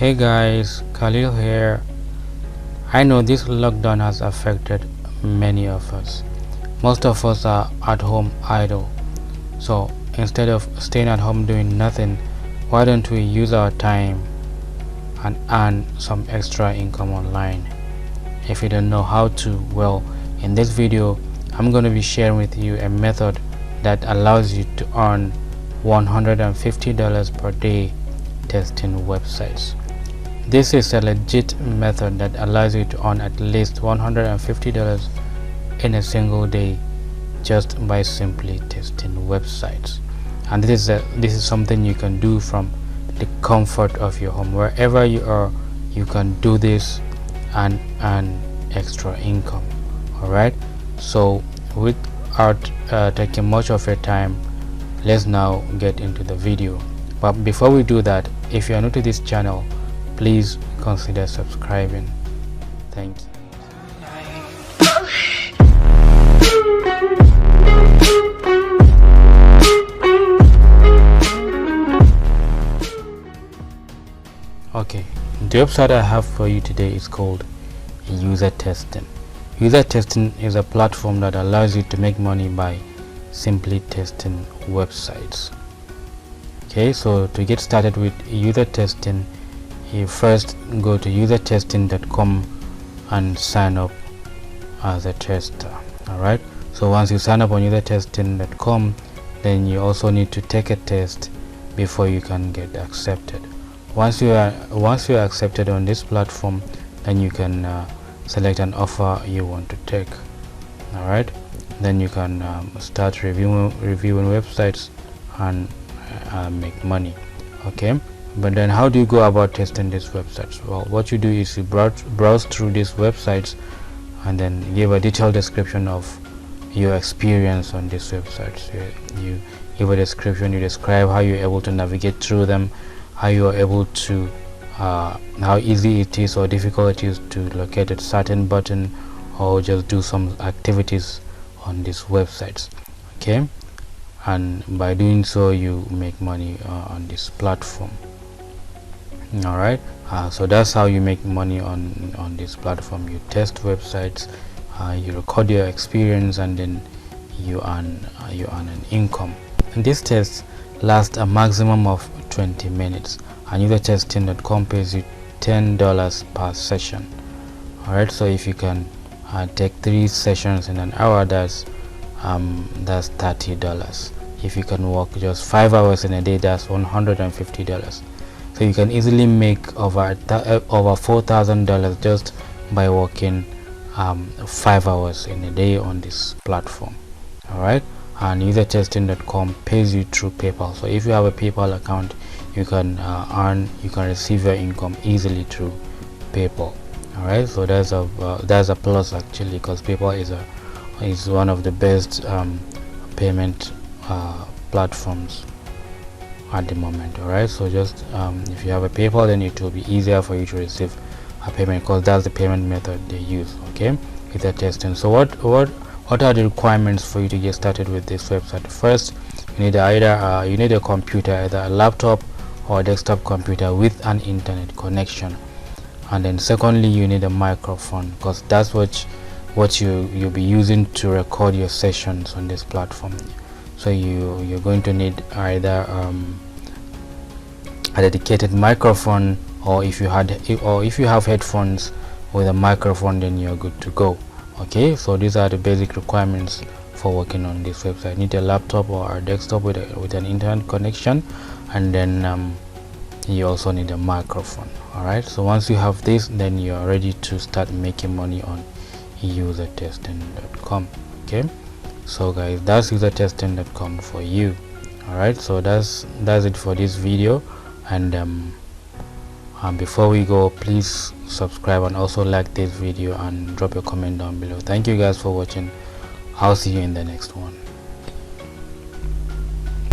Hey guys, Khaleel here. I know this lockdown has affected many of us. Most of us are at home idle. So instead of staying at home doing nothing, why don't we use our time and earn some extra income online? If you don't know how to, well, in this video, I'm going to be sharing with you a method that allows you to earn $150 per day testing websites. This is a legit method that allows you to earn at least $150 in a single day just by simply testing websites. And this is something you can do from the comfort of your home. Wherever you are, you can do this and earn extra income. Alright, so without taking much of your time, let's now get into the video. But before we do that, if you are new to this channel, please consider subscribing. Thank you. Okay, the website I have for you today is called User Testing. User Testing is a platform that allows you to make money by simply testing websites. Okay, so to get started with User Testing, you first go to usertesting.com and sign up as a tester. Alright, so once you sign up on usertesting.com, then you also need to take a test before you can get accepted. Once you are accepted on this platform, then you can select an offer you want to take. Alright, then you can start reviewing websites and make money. Okay, but then how do you go about testing these websites? Well, what you do is you browse through these websites and then give a detailed description of your experience on these websites. You give a description, you describe how you're able to navigate through them, how you are able to how easy it is or difficult it is to locate a certain button or just do some activities on these websites. Okay, and by doing so you make money on this platform. All right, so that's how you make money on this platform. You test websites, you record your experience, and then you earn an income. And these tests last a maximum of 20 minutes, and usertesting.com pays you $10 per session. All right, so if you can take 3 sessions in an hour, that's $30. If you can work just 5 hours in a day, that's $150. So you can easily make over $4,000 just by working 5 hours in a day on this platform. All right, and usertesting.com pays you through PayPal. So if you have a PayPal account, you can receive your income easily through PayPal. All right, so that's a plus actually, because PayPal is one of the best payment platforms at the moment. All right, so just if you have a PayPal, then it will be easier for you to receive a payment, because that's the payment method they use. Okay, with the testing. So what are the requirements for you to get started with this website? First, you need either you need a computer, either a laptop or a desktop computer with an internet connection. And then secondly, you need a microphone, because that's what you'll be using to record your sessions on this platform. So you're going to need either a dedicated microphone, or if you have headphones with a microphone, then you're good to go. Okay, so these are the basic requirements for working on this website. You need a laptop or a desktop with an internet connection, and then you also need a microphone. All right, so once you have this, then you are ready to start making money on usertesting.com. okay, so guys, that's usertesting.com for you. All right, so that's it for this video, and before we go, please subscribe and also like this video and drop a comment down below. Thank you guys for watching. I'll see you in the next one.